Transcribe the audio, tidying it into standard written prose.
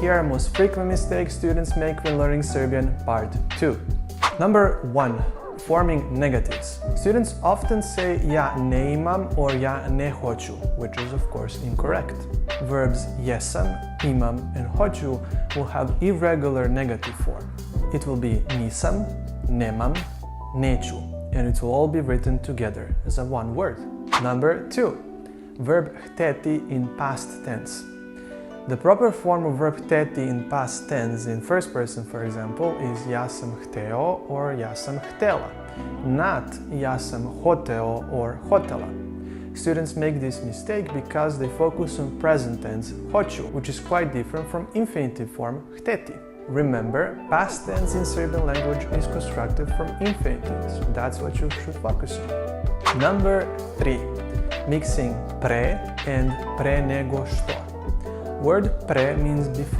here are most frequent mistakes students make when learning Serbian, part 2. Number 1. Forming negatives. Students often say ja ne imam or ja ne hoću, which is of course incorrect. Verbs jesam, imam, and hoću will have irregular negative form. It will be nisam, nemam, neću, and it will all be written together as a one word. Number 2. Verb hteti in past tense. The proper form of verb hteti in past tense in first person, for example, is ja sam hteo or ja sam htela, not ja sam hoteo or hotela. Students make this mistake because they focus on present tense hoću, which is quite different from infinitive form hteti. Remember, past tense in Serbian language is constructed from infinitive, so that's what you should focus on. Number 3. Mixing pre and pre nego što. Word pre means before.